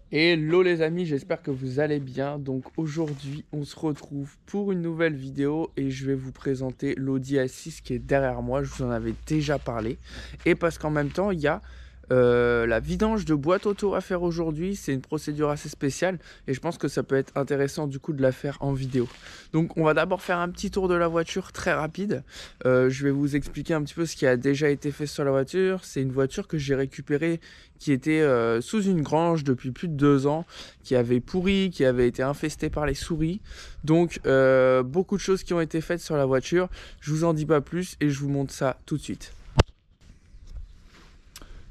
Hello les amis, j'espère que vous allez bien. Donc aujourd'hui, on se retrouve pour une nouvelle vidéo et je vais vous présenter l'Audi A6 qui est derrière moi. Je vous en avais déjà parlé. Et parce qu'en même temps, il y a la vidange de boîte auto à faire aujourd'hui. C'est une procédure assez spéciale et je pense que ça peut être intéressant du coup de la faire en vidéo. Donc on va d'abord faire un petit tour de la voiture très rapide. Je vais vous expliquer un petit peu ce qui a déjà été fait sur la voiture. C'est une voiture que j'ai récupérée qui était sous une grange depuis plus de 2 ans, qui avait pourri, qui avait été infestée par les souris. Donc beaucoup de choses qui ont été faites sur la voiture. Je vous en dis pas plus et je vous montre ça tout de suite.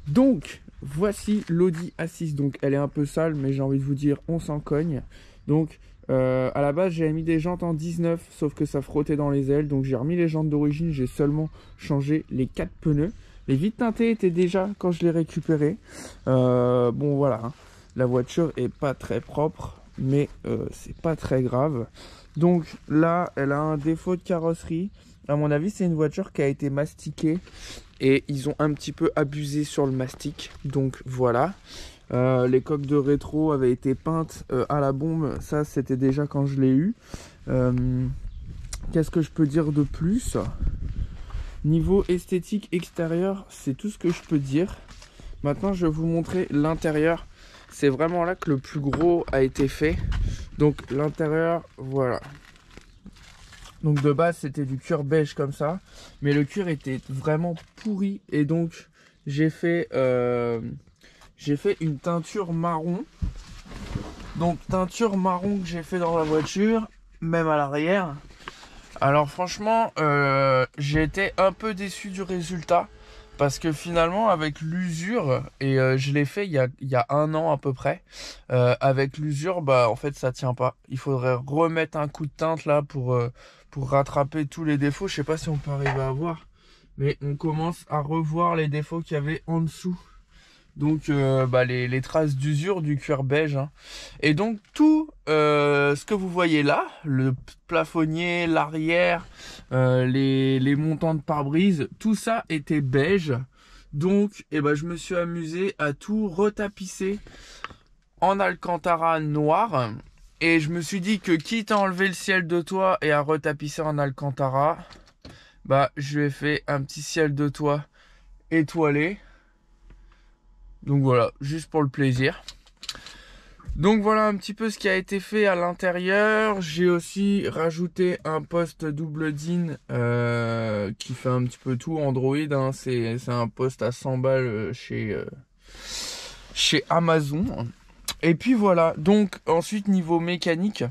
Donc voici l'Audi A6. Donc elle est un peu sale, mais j'ai envie de vous dire on s'en cogne. Donc à la base j'avais mis des jantes en 19, sauf que ça frottait dans les ailes. Donc j'ai remis les jantes d'origine, j'ai seulement changé les 4 pneus. Les vitres teintées étaient déjà quand je l'ai récupéré. Bon voilà, hein. La voiture est pas très propre, mais c'est pas très grave. Donc là, elle a un défaut de carrosserie. À mon avis, c'est une voiture qui a été mastiquée et ils ont un petit peu abusé sur le mastic. Donc voilà. Les coques de rétro avaient été peintes à la bombe. Ça, c'était déjà quand je l'ai eu. Qu'est-ce que je peux dire de plus ? Niveau esthétique extérieur, c'est tout ce que je peux dire. Maintenant, je vais vous montrer l'intérieur. C'est vraiment là que le plus gros a été fait. Donc l'intérieur, voilà. Donc de base, c'était du cuir beige comme ça. Mais le cuir était vraiment pourri. Et donc, j'ai fait une teinture marron. Donc teinture marron que j'ai fait dans la voiture, même à l'arrière. Alors franchement, j'ai été un peu déçu du résultat parce que finalement avec l'usure, et je l'ai fait il y a 1 an à peu près, avec l'usure, bah en fait ça tient pas. Il faudrait remettre un coup de teinte là pour rattraper tous les défauts. Je sais pas si on peut arriver à voir, mais on commence à revoir les défauts qu'il y avait en dessous. Donc les traces d'usure du cuir beige, hein. Et donc tout ce que vous voyez là, le plafonnier, l'arrière, les montants de pare-brise, tout ça était beige. Donc je me suis amusé à tout retapisser en alcantara noir. Et je me suis dit que quitte à enlever le ciel de toit et à retapisser en alcantara, je vais faire un petit ciel de toit étoilé. Donc voilà, juste pour le plaisir. Donc voilà un petit peu ce qui a été fait à l'intérieur. J'ai aussi rajouté un poste double DIN qui fait un petit peu tout. Android, hein. C'est un poste à 100 balles chez Amazon. Et puis voilà, donc ensuite niveau mécanique,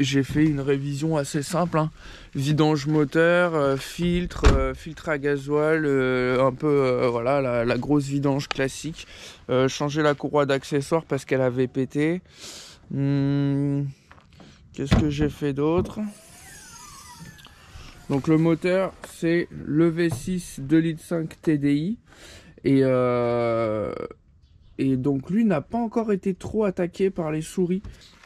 j'ai fait une révision assez simple, hein. Vidange moteur, filtre à gasoil, un peu voilà la grosse vidange classique. Changer la courroie d'accessoires parce qu'elle avait pété. Qu'est-ce que j'ai fait d'autre ? Donc le moteur, c'est le V6 2,5 litres TDI et donc lui n'a pas encore été trop attaqué par les souris.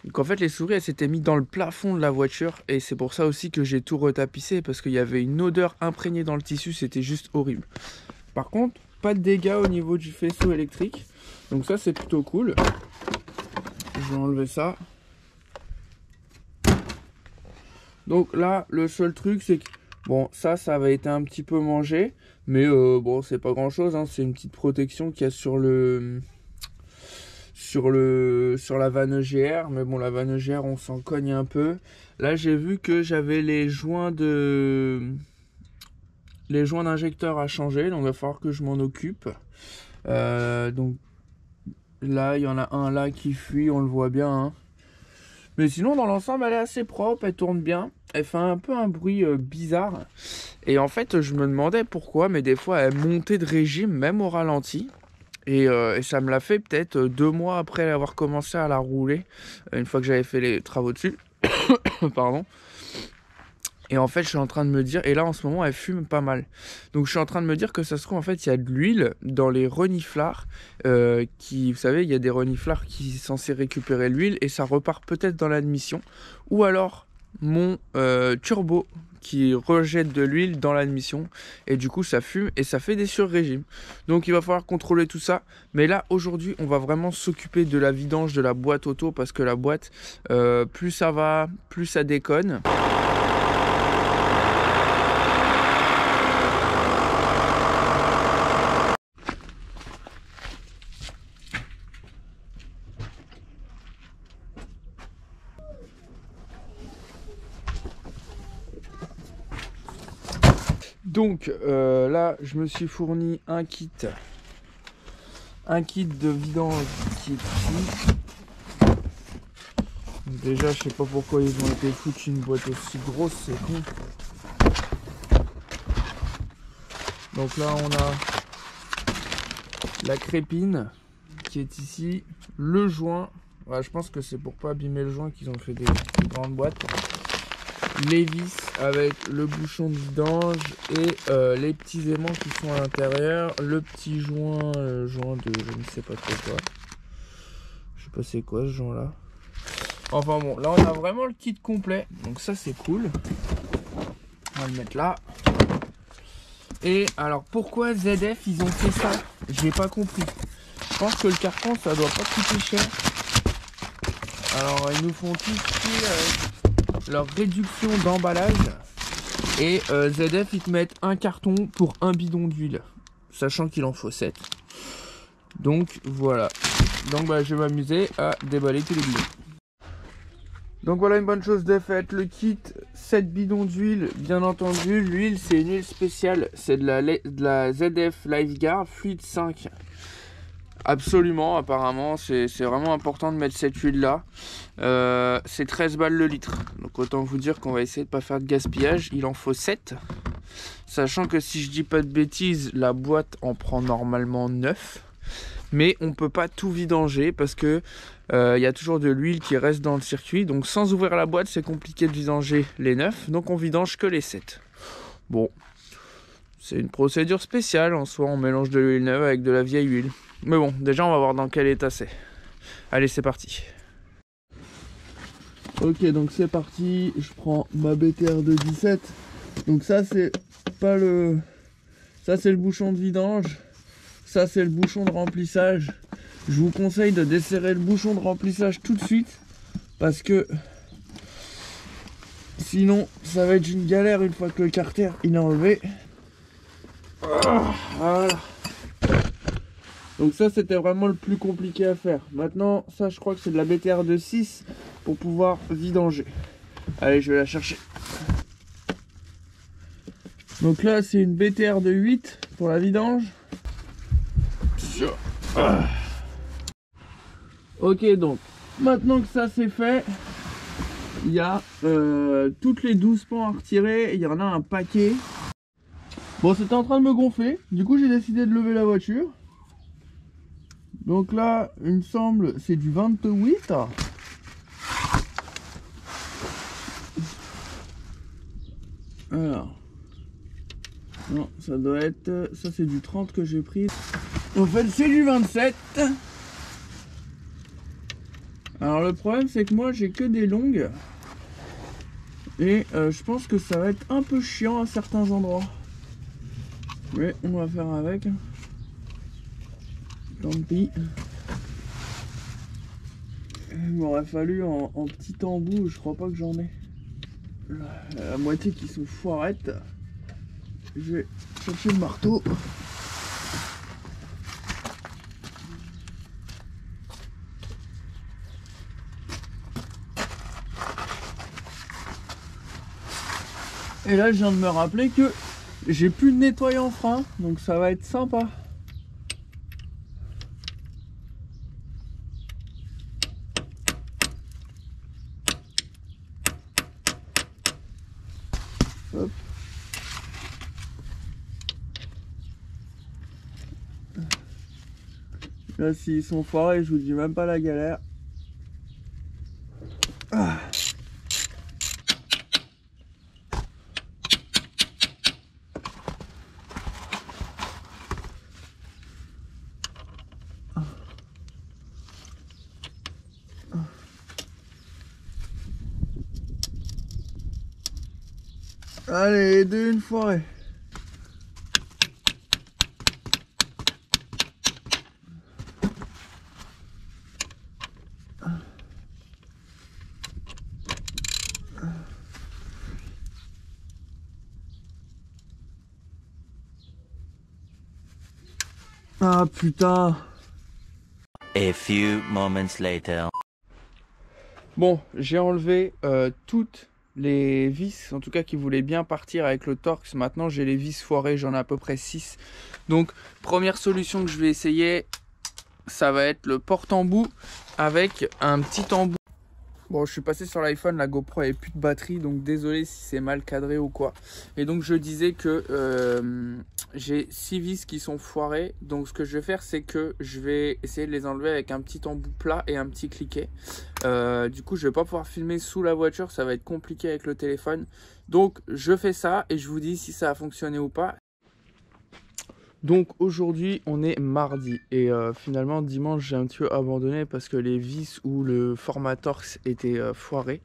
Donc en fait les souris elles s'étaient mis dans le plafond de la voiture et c'est pour ça aussi que j'ai tout retapissé parce qu'il y avait une odeur imprégnée dans le tissu, c'était juste horrible. Par contre pas de dégâts au niveau du faisceau électrique, donc ça c'est plutôt cool. Je vais enlever ça. Donc là le seul truc c'est que bon ça avait été un petit peu mangé, mais bon c'est pas grand chose, hein. C'est une petite protection qu'il y a sur la vanne EGR, mais bon la vanne EGR on s'en cogne un peu. Là j'ai vu que j'avais les joints d'injecteur à changer, donc il va falloir que je m'en occupe. Donc là il y en a un là qui fuit, on le voit bien, hein. Mais sinon dans l'ensemble elle est assez propre, elle tourne bien, elle fait un peu un bruit bizarre. Et en fait je me demandais pourquoi, mais des fois elle montait de régime même au ralenti. Et ça me l'a fait peut-être 2 mois après avoir commencé à la rouler, une fois que j'avais fait les travaux dessus. Pardon. Et en fait, je suis en train de me dire, et là en ce moment, elle fume pas mal. Donc je suis en train de me dire que ça se trouve, en fait, il y a de l'huile dans les reniflards. Vous savez, il y a des reniflards qui sont censés récupérer l'huile et ça repart peut-être dans l'admission. Ou alors, mon turbo qui rejette de l'huile dans l'admission et du coup ça fume et ça fait des surrégimes. Donc il va falloir contrôler tout ça. Mais là aujourd'hui on va vraiment s'occuper de la vidange de la boîte auto parce que la boîte plus ça va, plus ça déconne. Donc là je me suis fourni un kit de vidange qui est ici. Déjà je sais pas pourquoi ils ont été foutus une boîte aussi grosse, c'est con. Donc là on a la crépine qui est ici, le joint, ouais, je pense que c'est pour pas abîmer le joint qu'ils ont fait des grandes boîtes. Les vis avec le bouchon de vidange et les petits aimants qui sont à l'intérieur, le petit joint, joint de je ne sais pas trop quoi. Je sais pas c'est quoi ce joint là. Enfin bon, là on a vraiment le kit complet, donc ça c'est cool. On va le mettre là. Et alors pourquoi ZF ils ont fait ça? J'ai pas compris. Je pense que le carton ça doit pas coûter cher. Alors ils nous font tout leur réduction d'emballage et ZF ils te mettent un carton pour un bidon d'huile, sachant qu'il en faut 7. Donc voilà. Donc bah je vais m'amuser à déballer tous les bidons. Donc voilà une bonne chose de faite, le kit 7 bidons d'huile, bien entendu. L'huile c'est une huile spéciale, c'est de la ZF Lifeguard Fluid 5. Absolument, apparemment, c'est vraiment important de mettre cette huile là. C'est 13 balles le litre. Donc autant vous dire qu'on va essayer de ne pas faire de gaspillage. Il en faut 7. Sachant que si je dis pas de bêtises, la boîte en prend normalement 9. Mais on peut pas tout vidanger parce que y a toujours de l'huile qui reste dans le circuit. Donc sans ouvrir la boîte, c'est compliqué de vidanger les 9. Donc on vidange que les 7. Bon, c'est une procédure spéciale. En soi, on mélange de l'huile neuve avec de la vieille huile. Mais bon, déjà on va voir dans quel état c'est. Allez, c'est parti. Ok, donc c'est parti. Je prends ma BTR de 17. Donc ça c'est pas le... Ça c'est le bouchon de vidange. Ça c'est le bouchon de remplissage. Je vous conseille de desserrer le bouchon de remplissage tout de suite. Parce que... sinon, ça va être une galère une fois que le carter il est enlevé. Voilà. Donc ça c'était vraiment le plus compliqué à faire. Maintenant ça je crois que c'est de la BTR de 6 pour pouvoir vidanger. Allez je vais la chercher. Donc là c'est une BTR de 8 pour la vidange. Ok donc maintenant que ça c'est fait, il y a toutes les 12 pans à retirer. Il y en a un paquet. Bon c'était en train de me gonfler. Du coup j'ai décidé de lever la voiture. Donc là, il me semble, c'est du 28. Alors. Non, ça doit être... Ça, c'est du 30 que j'ai pris. En fait, c'est du 27. Alors, le problème, c'est que moi, j'ai que des longues. Et je pense que ça va être un peu chiant à certains endroits. Mais on va faire avec. Tant pis. Il m'aurait fallu en petit embout, je crois pas que j'en ai. La moitié qui sont foirettes. Je vais chercher le marteau. Et là je viens de me rappeler que j'ai plus de nettoyant frein, donc ça va être sympa. Hop. Là s'ils sont foirés, je vous dis même pas la galère. Ah. Allez, une forêt. Ah putain. A few moments later. Bon, j'ai enlevé toutes les vis, en tout cas qui voulaient bien partir avec le Torx. Maintenant j'ai les vis foirées, j'en ai à peu près 6. Donc première solution que je vais essayer, ça va être le porte-embout avec un petit embout. Bon, je suis passé sur l'iPhone, la GoPro avait plus de batterie, donc désolé si c'est mal cadré ou quoi. Et donc je disais que j'ai 6 vis qui sont foirées. Donc ce que je vais faire, c'est que je vais essayer de les enlever avec un petit embout plat et un petit cliquet. Du coup, je vais pas pouvoir filmer sous la voiture, ça va être compliqué avec le téléphone. Donc je fais ça et je vous dis si ça a fonctionné ou pas. Donc aujourd'hui on est mardi et finalement dimanche j'ai un petit peu abandonné parce que les vis ou le format Torx étaient foirés.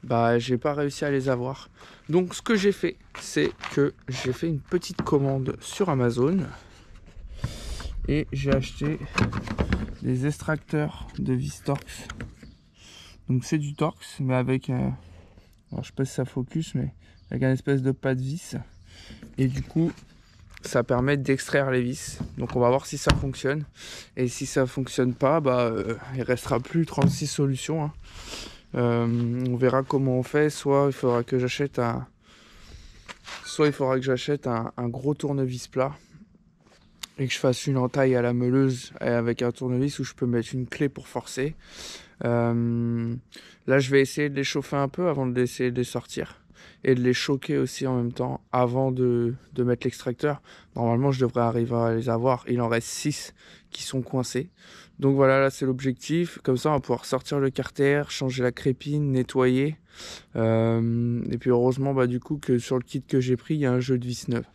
Bah j'ai pas réussi à les avoir. Donc ce que j'ai fait, c'est que j'ai fait une petite commande sur Amazon et j'ai acheté des extracteurs de vis Torx. Donc c'est du Torx mais avec alors je sais pas si ça focus, mais avec un espèce de pas de vis. Et du coup ça permet d'extraire les vis. Donc on va voir si ça fonctionne. Et si ça fonctionne pas, bah il restera plus 36 solutions. Hein. On verra comment on fait. Soit il faudra que j'achète un gros tournevis plat et que je fasse une entaille à la meuleuse avec un tournevis où je peux mettre une clé pour forcer. Là je vais essayer de les chauffer un peu avant d'essayer de les sortir. Et de les choquer aussi en même temps avant de mettre l'extracteur. Normalement je devrais arriver à les avoir. Il en reste 6 qui sont coincés. Donc voilà, là c'est l'objectif. Comme ça on va pouvoir sortir le carter, changer la crépine, nettoyer. Et puis heureusement bah, du coup que sur le kit que j'ai pris il y a un jeu de vis neuve.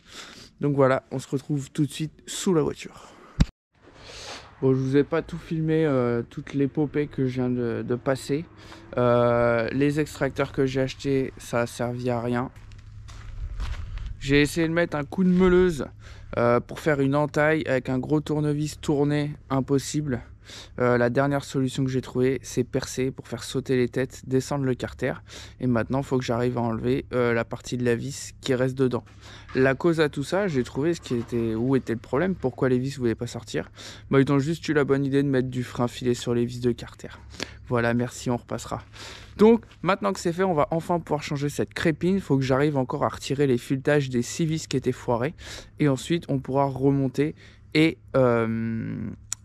Donc voilà, on se retrouve tout de suite sous la voiture. Bon, je vous ai pas tout filmé, toute l'épopée que je viens de passer. Les extracteurs que j'ai achetés, ça a servi à rien. J'ai essayé de mettre un coup de meuleuse pour faire une entaille avec un gros tournevis tourné, impossible. La dernière solution que j'ai trouvée, c'est percer pour faire sauter les têtes, descendre le carter. Et maintenant, il faut que j'arrive à enlever la partie de la vis qui reste dedans. La cause à tout ça, j'ai trouvé où était le problème, pourquoi les vis ne voulaient pas sortir. Bah, ils ont juste eu la bonne idée de mettre du frein filet sur les vis de carter. Voilà, merci, on repassera. Donc, maintenant que c'est fait, on va enfin pouvoir changer cette crépine. Il faut que j'arrive encore à retirer les filetage des 6 vis qui étaient foirés. Et ensuite, on pourra remonter et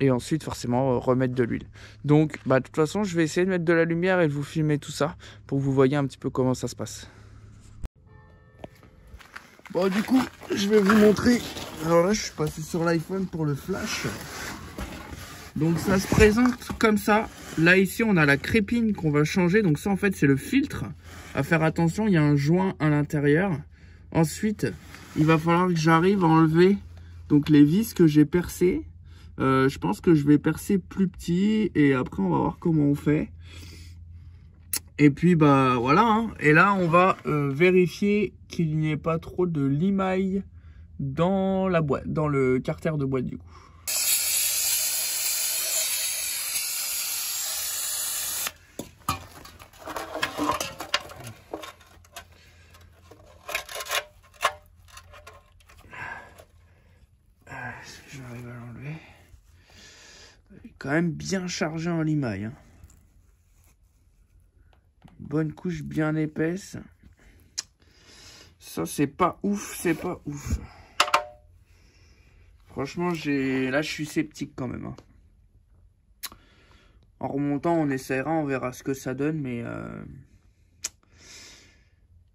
ensuite forcément remettre de l'huile. Donc bah, de toute façon je vais essayer de mettre de la lumière et de vous filmer tout ça pour que vous voyez un petit peu comment ça se passe. Bon du coup je vais vous montrer. Alors là je suis passé sur l'iPhone pour le flash. Donc ça se présente comme ça. Là ici on a la crépine qu'on va changer. Donc ça en fait c'est le filtre. À faire attention, il y a un joint à l'intérieur. Ensuite il va falloir que j'arrive à enlever donc les vis que j'ai percées. Je pense que je vais percer plus petit et après on va voir comment on fait. Et puis bah voilà hein. Et là on va vérifier qu'il n'y ait pas trop de limaille dans la boîte, dans le carter de boîte du coup. J'arrive à l'enlever. Quand même bien chargé en limaille. Hein. Bonne couche bien épaisse. Ça c'est pas ouf, c'est pas ouf. Franchement là je suis sceptique quand même. Hein. En remontant on essaiera, on verra ce que ça donne, mais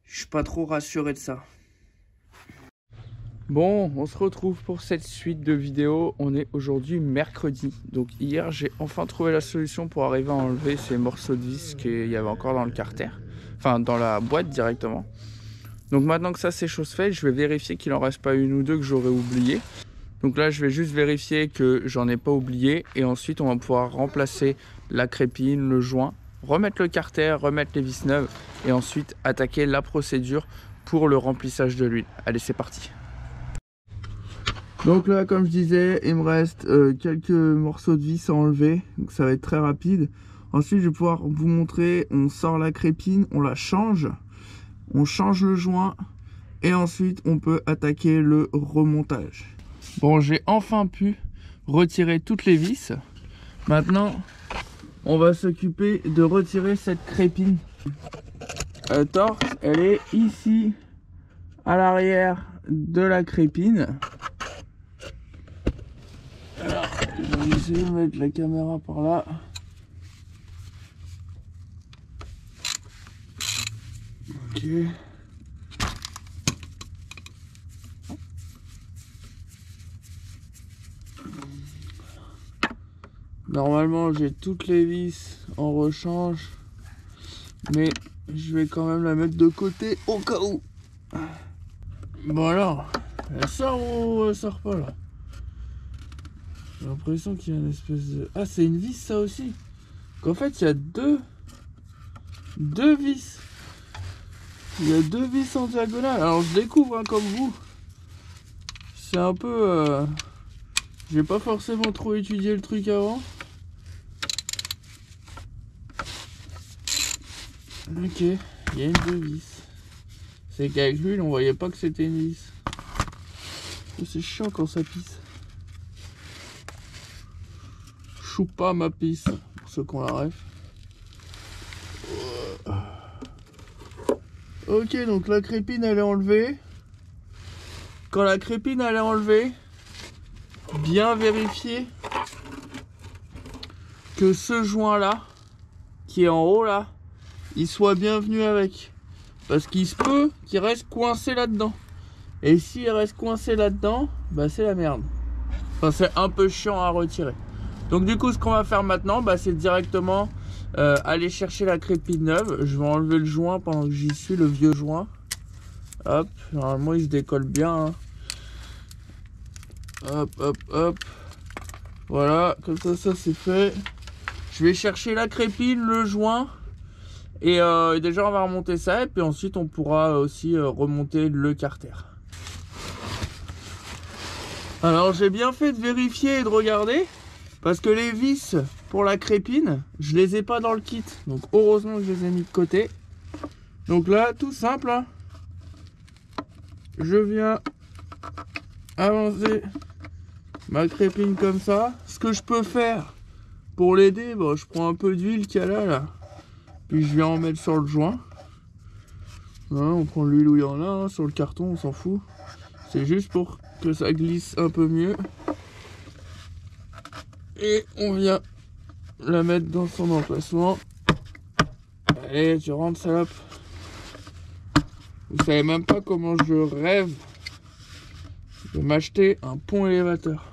je suis pas trop rassuré de ça. Bon, on se retrouve pour cette suite de vidéos. On est aujourd'hui mercredi. Donc hier, j'ai enfin trouvé la solution pour arriver à enlever ces morceaux de vis qu'il y avait encore dans le carter. Enfin, dans la boîte directement. Donc maintenant que ça c'est chose faite, je vais vérifier qu'il en reste pas une ou deux que j'aurais oublié. Donc là, je vais juste vérifier que j'en ai pas oublié. Et ensuite, on va pouvoir remplacer la crépine, le joint, remettre le carter, remettre les vis neuves. Et ensuite, attaquer la procédure pour le remplissage de l'huile. Allez, c'est parti. Donc là, comme je disais, il me reste quelques morceaux de vis à enlever, donc ça va être très rapide. Ensuite, je vais pouvoir vous montrer, on sort la crépine, on la change, on change le joint et ensuite on peut attaquer le remontage. Bon, j'ai enfin pu retirer toutes les vis. Maintenant, on va s'occuper de retirer cette crépine. La torse, elle est ici à l'arrière de la crépine. Alors, je vais essayer de mettre la caméra par là. Ok. Normalement, j'ai toutes les vis en rechange, mais je vais quand même la mettre de côté au cas où. Bon alors, elle sort ou elle sort pas là? J'ai l'impression qu'il y a une espèce de... Ah, c'est une vis ça aussi. Qu'en fait, il y a deux vis. Il y a deux vis en diagonale. Alors, je découvre hein, comme vous. C'est un peu... J'ai pas forcément trop étudié le truc avant. Ok, il y a une deux vis. C'est qu'avec l'huile, on voyait pas que c'était une vis. C'est chiant quand ça pisse. Choupa ma pisse, pour ceux qui ont la ref. Ok, donc la crépine elle est enlevée. Quand la crépine elle est enlevée, bien vérifier que ce joint là, qui est en haut là, il soit bien venu avec. Parce qu'il se peut qu'il reste coincé là-dedans. Et s'il reste coincé là-dedans, bah c'est la merde. Enfin, c'est un peu chiant à retirer. Donc du coup, ce qu'on va faire maintenant, bah, c'est directement aller chercher la crépine neuve. Je vais enlever le joint pendant que j'y suis, le vieux joint. Hop, normalement il se décolle bien. Hein. Hop, hop, hop. Voilà, comme ça c'est fait. Je vais chercher la crépine, le joint. Et déjà on va remonter ça. Et puis ensuite on pourra aussi remonter le carter. Alors j'ai bien fait de vérifier et de regarder. Parce que les vis pour la crépine, je les ai pas dans le kit. Donc heureusement que je les ai mis de côté. Donc là, tout simple. Hein, je viens avancer ma crépine comme ça. Ce que je peux faire pour l'aider, bon, je prends un peu d'huile qu'il y a là. Puis je viens en mettre sur le joint. Hein, on prend l'huile où il y en a. Hein, sur le carton, on s'en fout. C'est juste pour que ça glisse un peu mieux. Et on vient la mettre dans son emplacement. Allez, tu rentres, salope. Vous savez même pas comment je rêve de m'acheter un pont élévateur.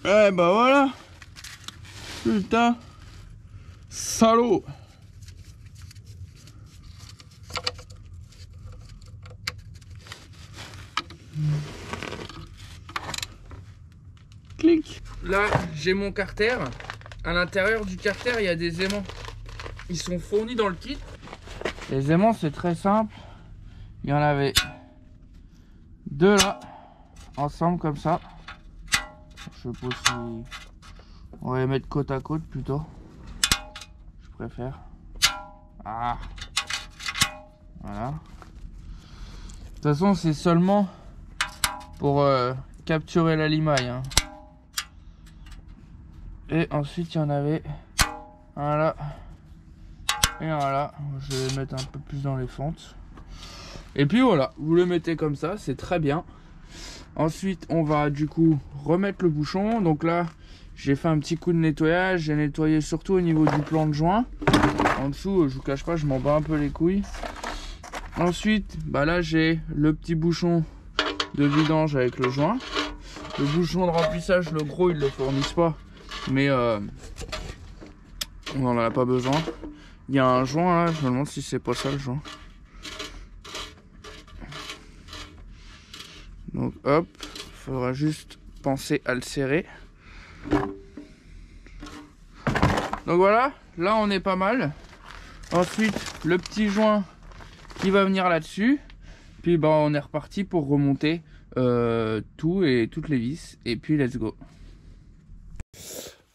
Eh bah voilà. Putain. Salaud. Clic. Là, j'ai mon carter. À l'intérieur du carter, il y a des aimants. Ils sont fournis dans le kit. Les aimants, c'est très simple. Il y en avait deux là, ensemble comme ça. Je sais pas si on va les mettre côte à côte plutôt. Je préfère. Ah. Voilà. De toute façon, c'est seulement pour capturer la limaille. Hein. Et ensuite, il y en avait un là et un là. Je vais les mettre un peu plus dans les fentes. Et puis voilà, vous le mettez comme ça, c'est très bien. Ensuite, on va du coup remettre le bouchon. Donc là, j'ai fait un petit coup de nettoyage. J'ai nettoyé surtout au niveau du plan de joint. En dessous, je vous cache pas, je m'en bats un peu les couilles. Ensuite, bah là, j'ai le petit bouchon de vidange avec le joint. Le bouchon de remplissage, le gros, ils le fournissent pas. Mais on n'en a pas besoin. Il y a un joint là, je me demande si c'est pas ça le joint. Donc hop, il faudra juste penser à le serrer. Donc voilà, là on est pas mal. Ensuite, le petit joint qui va venir là-dessus. Puis bah, on est reparti pour remonter tout et toutes les vis. Et puis let's go.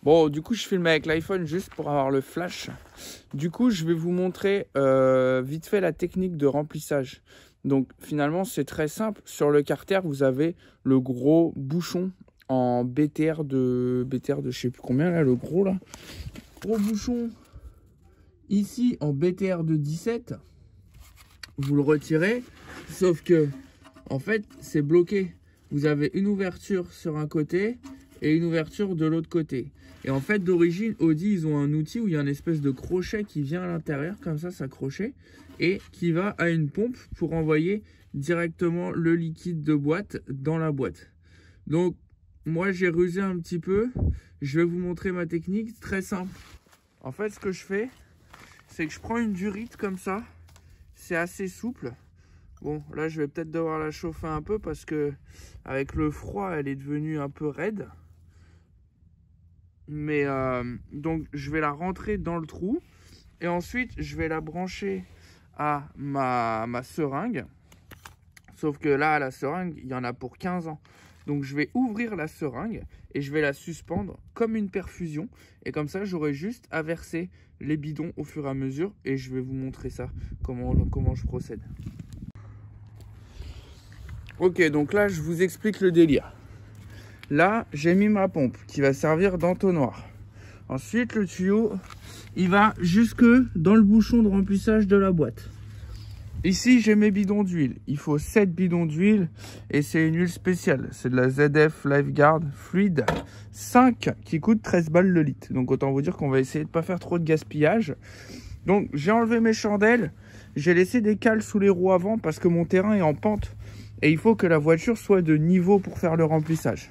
Bon, du coup je filme avec l'iPhone juste pour avoir le flash. Du coup je vais vous montrer vite fait la technique de remplissage. Donc finalement c'est très simple. Sur le carter vous avez le gros bouchon en BTR de je sais plus combien là, le gros là. Gros bouchon ici en BTR de 17. Vous le retirez, sauf que en fait c'est bloqué. Vous avez une ouverture sur un côté et une ouverture de l'autre côté. Et en fait d'origine Audi ils ont un outil où il y a une espèce de crochet qui vient à l'intérieur comme ça crochet, et qui va à une pompe pour envoyer directement le liquide de boîte dans la boîte. Donc moi j'ai rusé un petit peu, je vais vous montrer ma technique très simple. En fait ce que je fais, c'est que je prends une durite comme ça, c'est assez souple. Bon là je vais peut-être devoir la chauffer un peu parce que avec le froid elle est devenue un peu raide. Mais donc je vais la rentrer dans le trou et ensuite je vais la brancher à ma seringue. Sauf que là la seringue il y en a pour 15 ans. Donc je vais ouvrir la seringue et je vais la suspendre comme une perfusion. Et comme ça j'aurai juste à verser les bidons au fur et à mesure. Et je vais vous montrer ça, comment je procède. Ok, donc là je vous explique le délire. Là j'ai mis ma pompe qui va servir d'entonnoir. Ensuite le tuyau il va jusque dans le bouchon de remplissage de la boîte. Ici j'ai mes bidons d'huile, il faut 7 bidons d'huile et c'est une huile spéciale, c'est de la ZF Lifeguard Fluid 5 qui coûte 13 balles le litre. Donc autant vous dire qu'on va essayer de pas faire trop de gaspillage. Donc j'ai enlevé mes chandelles, j'ai laissé des cales sous les roues avant parce que mon terrain est en pente et il faut que la voiture soit de niveau pour faire le remplissage.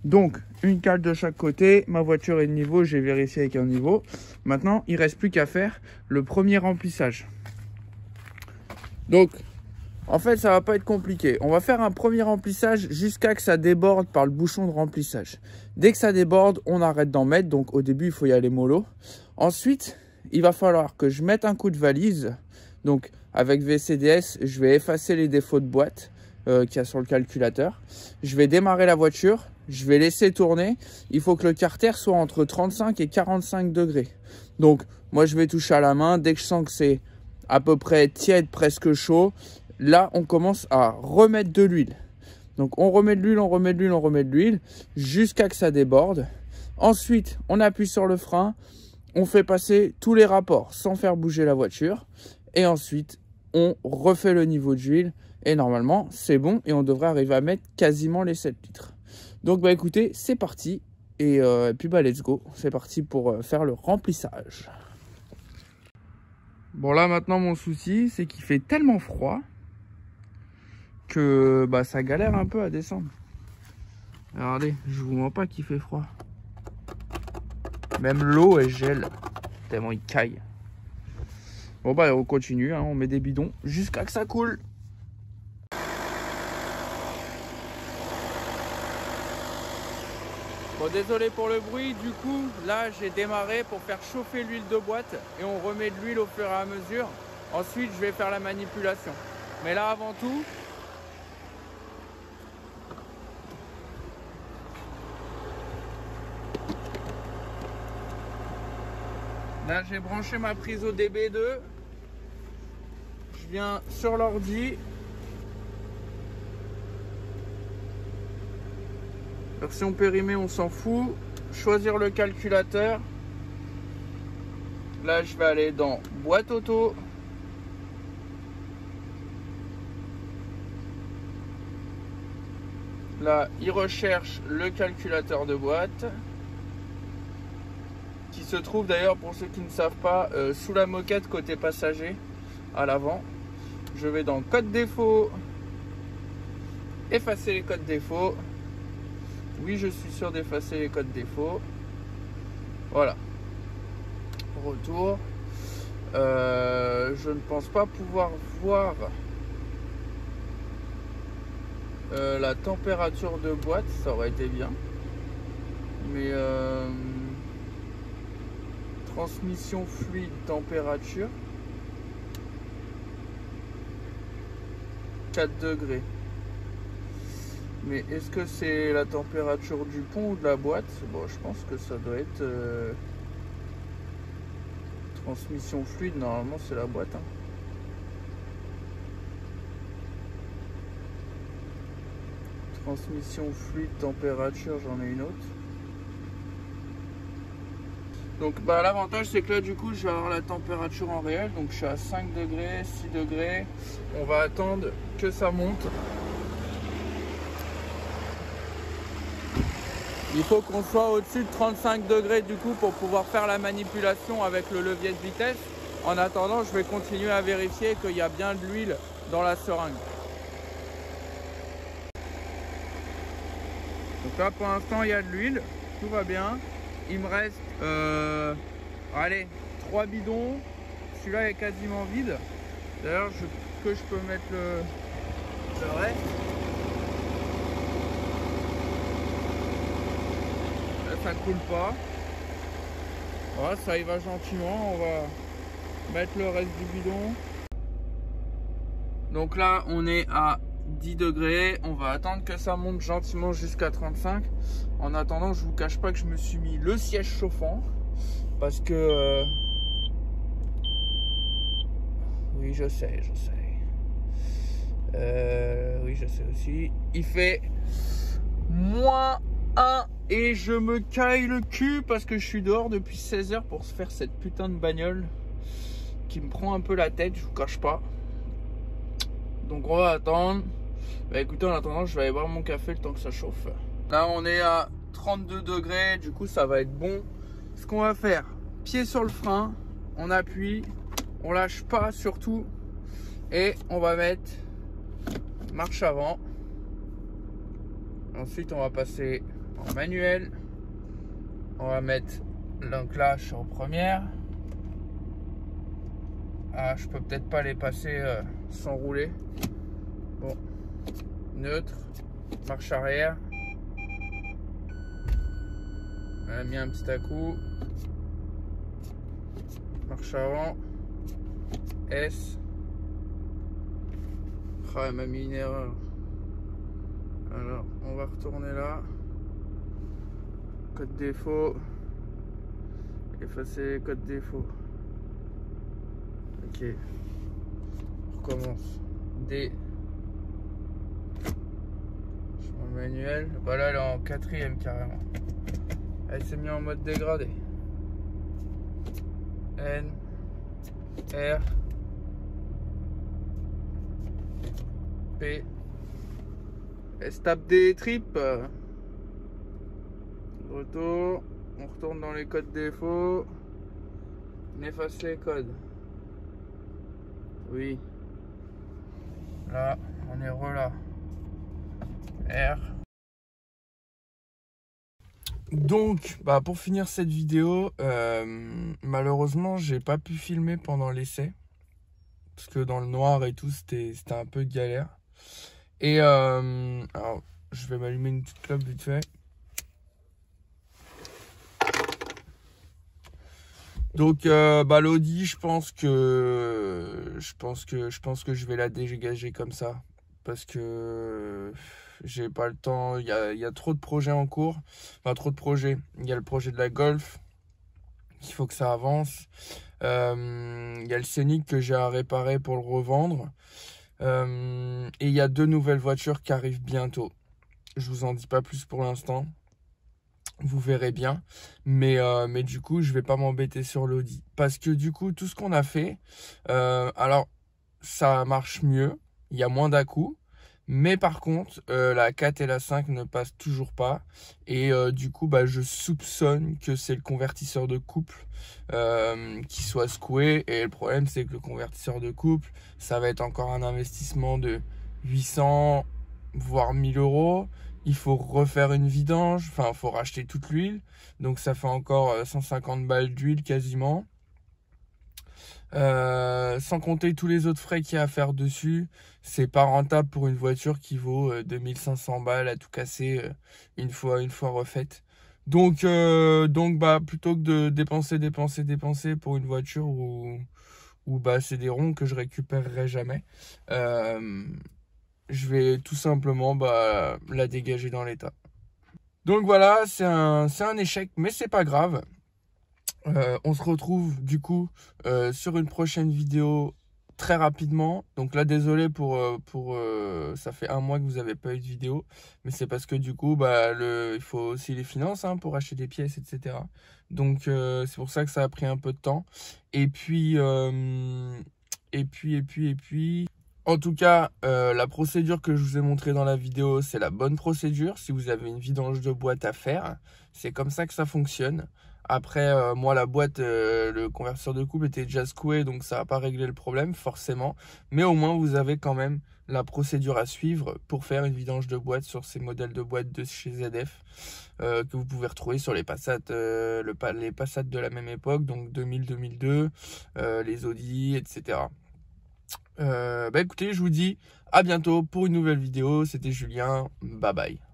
Donc une cale de chaque côté, ma voiture est de niveau, j'ai vérifié avec un niveau. Maintenant il reste plus qu'à faire le premier remplissage. Donc, en fait, ça va pas être compliqué. On va faire un premier remplissage jusqu'à que ça déborde par le bouchon de remplissage. Dès que ça déborde, on arrête d'en mettre. Donc, au début, il faut y aller mollo. Ensuite, il va falloir que je mette un coup de valise. Donc, avec VCDS, je vais effacer les défauts de boîte qu'il y a sur le calculateur. Je vais démarrer la voiture. Je vais laisser tourner. Il faut que le carter soit entre 35 et 45 degrés. Donc, moi, je vais toucher à la main. Dès que je sens que c'est à peu près tiède, presque chaud, là on commence à remettre de l'huile. Donc on remet de l'huile, on remet de l'huile, on remet de l'huile jusqu'à que ça déborde. Ensuite on appuie sur le frein, on fait passer tous les rapports sans faire bouger la voiture et ensuite on refait le niveau d'huile et normalement c'est bon et on devrait arriver à mettre quasiment les 7 litres. Donc bah écoutez, c'est parti et puis bah let's go, c'est parti pour faire le remplissage. Bon là maintenant mon souci c'est qu'il fait tellement froid que bah ça galère un peu à descendre. Regardez, je vous mens pas qu'il fait froid. Même l'eau elle gèle tellement il caille. Bon bah on continue, hein, on met des bidons jusqu'à que ça coule. Bon désolé pour le bruit, du coup là j'ai démarré pour faire chauffer l'huile de boîte et on remet de l'huile au fur et à mesure. Ensuite je vais faire la manipulation. Mais là avant tout, là j'ai branché ma prise au DB2. Je viens sur l'ordi. Version périmée, on s'en fout. Choisir le calculateur. Là, je vais aller dans boîte auto. Là, il recherche le calculateur de boîte. Qui se trouve d'ailleurs, pour ceux qui ne savent pas, sous la moquette côté passager, à l'avant. Je vais dans code défaut. Effacer les codes défauts. Oui, je suis sûr d'effacer les codes défauts. Voilà. Retour. Je ne pense pas pouvoir voir La température de boîte, ça aurait été bien. Mais transmission fluide, température 4 degrés. Mais est-ce que c'est la température du pont ou de la boîte? Bon, je pense que ça doit être transmission fluide. Normalement, c'est la boîte. Hein. Transmission fluide, température, j'en ai une autre. Donc bah, l'avantage c'est que là du coup je vais avoir la température en réel. Donc je suis à 5 degrés, 6 degrés. On va attendre que ça monte. Il faut qu'on soit au-dessus de 35 degrés du coup pour pouvoir faire la manipulation avec le levier de vitesse. En attendant, je vais continuer à vérifier qu'il y a bien de l'huile dans la seringue. Donc là pour l'instant il y a de l'huile, tout va bien. Il me reste allez, 3 bidons. Celui-là est quasiment vide. D'ailleurs je peux mettre le reste. Là ça coule pas. Voilà, ça y va gentiment. On va mettre le reste du bidon. Donc là on est à 10 degrés, on va attendre que ça monte gentiment jusqu'à 35. En attendant, je vous cache pas que je me suis mis le siège chauffant parce que oui je sais oui je sais aussi, il fait -1 et je me caille le cul parce que je suis dehors depuis 16 h pour se faire cette putain de bagnole qui me prend un peu la tête, je vous cache pas. Donc on va attendre. Bah écoutez, en attendant, je vais aller boire mon café le temps que ça chauffe. Là, on est à 32 degrés, du coup, ça va être bon. Ce qu'on va faire, pied sur le frein, on appuie, on lâche pas surtout, et on va mettre marche avant. Ensuite, on va passer en manuel. On va mettre l'enclash en première. Ah, je peux peut-être pas les passer sans rouler. Bon. Neutre, marche arrière. On a mis un petit à-coup. Marche avant. S. Ah, elle m'a mis une erreur. Alors, on va retourner là. Code défaut. Effacer code défaut. Ok. On recommence. D. Manuel, voilà, elle est en 4e carrément. Elle s'est mise en mode dégradé. N, R, P. Elle se tape des tripes. Retour, on retourne dans les codes défauts. On efface les codes. Oui. Là, on est là. R. Donc bah pour finir cette vidéo, malheureusement j'ai pas pu filmer pendant l'essai parce que dans le noir et tout c'était un peu galère. Et alors je vais m'allumer une petite clope vite fait. Donc bah l'Audi, je pense que je vais la dégager comme ça parce que j'ai pas le temps. Il y a trop de projets en cours, enfin trop de projets. Il y a le projet de la Golf, il faut que ça avance. Il y a le Scénic que j'ai à réparer pour le revendre. Et il y a 2 nouvelles voitures qui arrivent bientôt. Je vous en dis pas plus pour l'instant. Vous verrez bien, mais du coup je vais pas m'embêter sur l'Audi parce que du coup tout ce qu'on a fait, alors ça marche mieux, il y a moins d'à-coups, mais par contre la 4 et la 5 ne passent toujours pas et du coup bah je soupçonne que c'est le convertisseur de couple qui soit secoué. Et le problème c'est que le convertisseur de couple, ça va être encore un investissement de 800 voire 1000 euros. Il faut refaire une vidange, enfin il faut racheter toute l'huile, donc ça fait encore 150 balles d'huile quasiment. Sans compter tous les autres frais qu'il y a à faire dessus, c'est pas rentable pour une voiture qui vaut 2500 balles à tout casser une fois refaite. Donc bah plutôt que de dépenser pour une voiture où bah c'est des ronds que je récupérerai jamais, je vais tout simplement bah la dégager dans l'état. Donc voilà, c'est un échec, mais c'est pas grave. On se retrouve du coup sur une prochaine vidéo très rapidement. Donc là, désolé pour ça fait 1 mois que vous n'avez pas eu de vidéo, mais c'est parce que du coup bah il faut aussi les finances hein, pour acheter des pièces, etc. Donc c'est pour ça que ça a pris un peu de temps. Et puis en tout cas, la procédure que je vous ai montrée dans la vidéo, c'est la bonne procédure. Si vous avez une vidange de boîte à faire, c'est comme ça que ça fonctionne. Après, moi, la boîte, le convertisseur de couple était déjà secoué, donc ça n'a pas réglé le problème, forcément. Mais au moins, vous avez quand même la procédure à suivre pour faire une vidange de boîte sur ces modèles de boîte de chez ZF que vous pouvez retrouver sur les Passat, les Passat de la même époque, donc 2000-2002, les Audi, etc. Bah écoutez, je vous dis à bientôt pour une nouvelle vidéo. C'était Julien, bye bye.